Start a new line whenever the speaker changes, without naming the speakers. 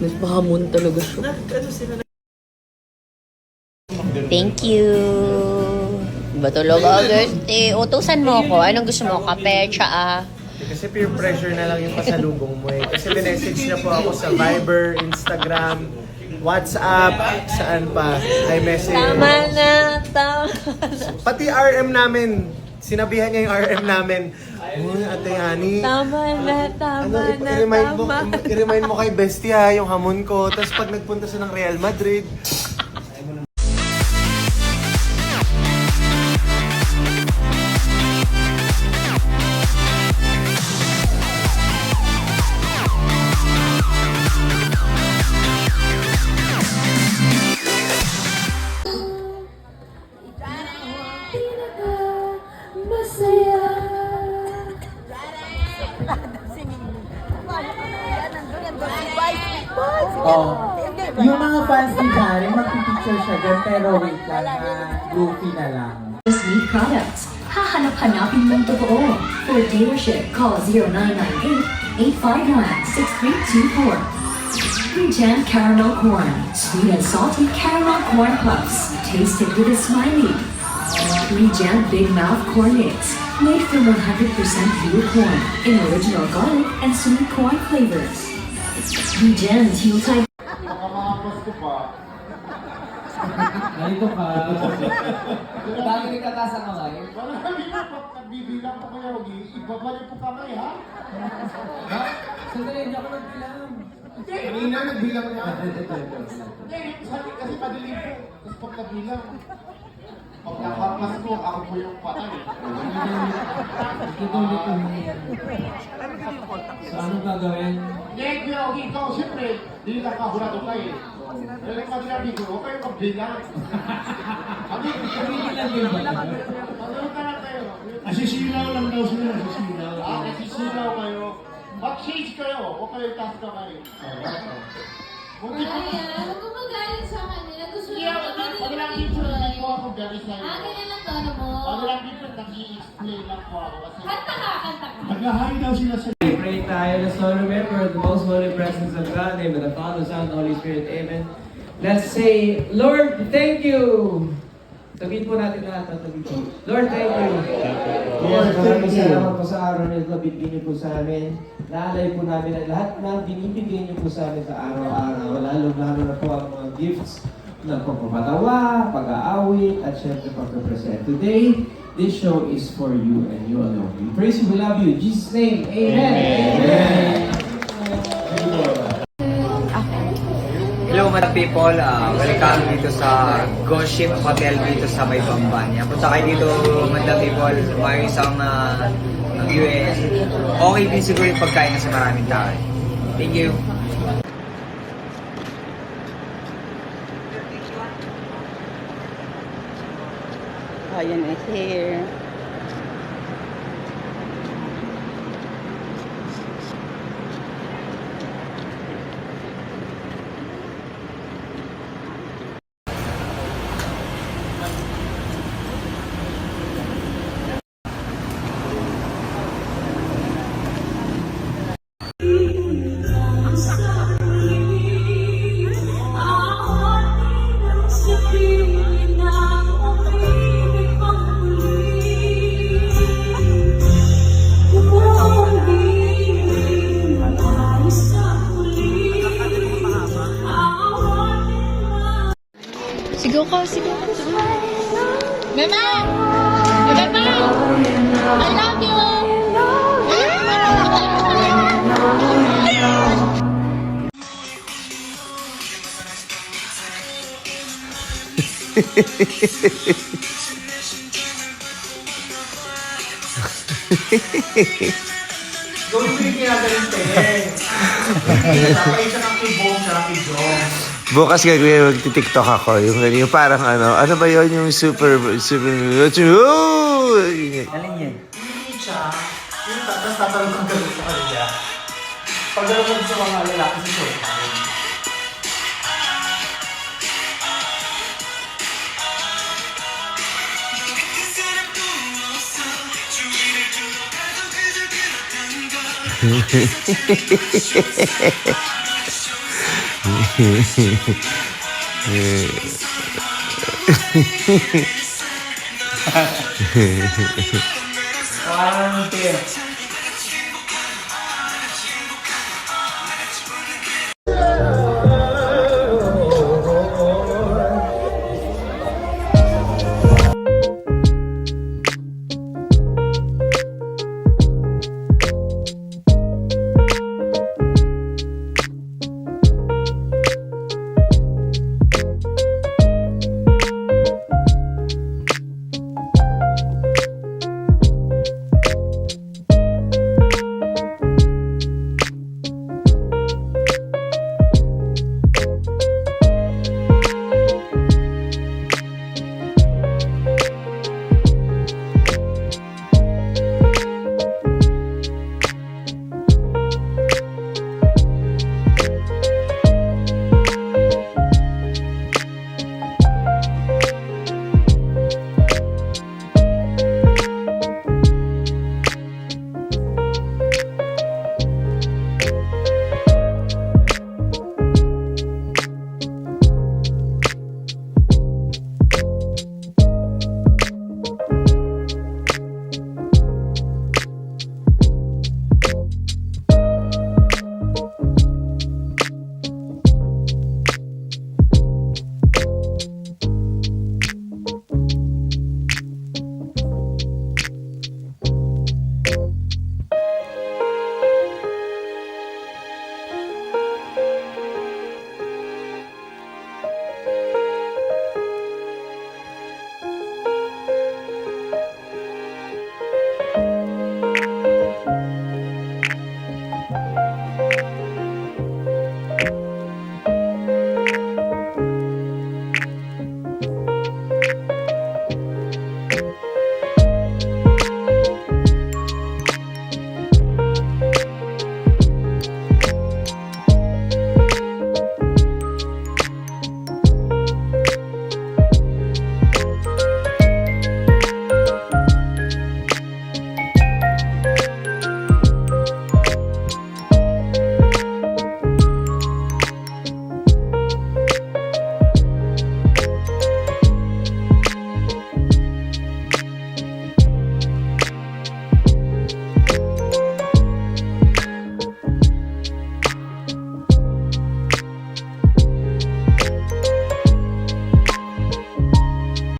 Mas mahamon talaga siya. Thank you. Batulog August. Utusan mo ako. Anong gusto mo? Kape, tsaa?
Kasi peer pressure na lang yung pasalubong mo eh. Kasi minessage na po ako sa Viber, Instagram, WhatsApp, saan pa, iMessage.
Tama na.
Pati RM namin, sinabihan niya yung RM namin, uy, Ate Yani, i-remind mo kay Bestie ha, yung hamon ko. Tapos pag nagpunta siya ng Real Madrid,
Yung mga fans ni Karen, magpipicture siya doon, pero wait lang ha, goofy na lang.
Sleep products. Hahanap-hanapin mong totoo. For dealership, call 0998-859-6324. Regen Caramel Corn. Sweet and salty caramel corn puffs. Taste it with a smiley. Regen Big Mouth Corn Mix. Made from 100% pure corn in original garlic and sweet corn flavors. Regen Yuletide.
Nalito ka. Bakit ka tasa kamay?
Parang kami na, pag nagbibilang po kayo, ibabalik po kamay, ha? Ha?
Sandali, hindi ako nagbilang.
Kanina nagbilang na. Hindi, kasi madilim po. Tapos pag nagbilang, pag nakapas ko, ako po yung patay.
Ito ulit yung... So, anong gagawin?
Hindi, Kuya Ogi, ikaw, siyempre, hindi lang kahurado kayo. Pero yung pag-inabi ko, huwag kayong magbilang. Kami,
Lang yun ba?
ano ka lang kayo?
Asisilaw lang daw sila, asisilaw.
Nasisilaw kayo. Mag-change kayo, huwag kayo task ka kayo. Hindi ko
Ayan, huwag kang magalit sa kanila. Gusto
Hindi ako, pag lang dito, hindi po ako galit sa'yo.
ganyan lang tono mo.
Pag lang dito, nag-i-explain lang po ako. Kasi
Kanta ka, kanta ka.
Nag-hi daw sila sa
Pray tayo na so remember the most holy presence of God, name of the Father, Son, and Holy Spirit. Amen. Let's say, Lord, thank you! Sabihin po natin lahat. Sabihin po. Lord, thank you. Lord, maraming salamat po sa araw na ito. Binigyan niyo po sa amin. Naalay po namin ang lahat na binibigyan niyo po sa amin sa araw-araw. Lalo na po ang mga gifts ng pagpapatawa, pag-aawit, at syempre pagpapresent. Today, this show is for you and you alone. We praise you, we love you. In Jesus' name, amen. Amen.
Hello mga people, welcome dito sa Ghost Ship Hotel dito sa May Bambanya. Punta kayo dito mga people, may isang US. Okay din siguro yung pagkain kasi maraming tao. Thank you.
Ayan is here. Sigaw ka, sigaw ka. Mama! Mama! I love you!
gawin mo yung ginagaling tayo. Isa kang kibong, sa kibong.
Bukas gagawin, mag-tiktok ako. Yung parang ano ba yun? Yung super...
siya, yung tapos tatalong kang galit sa kanila. Pag gano'n sa mga lalaki sa short time.
Parang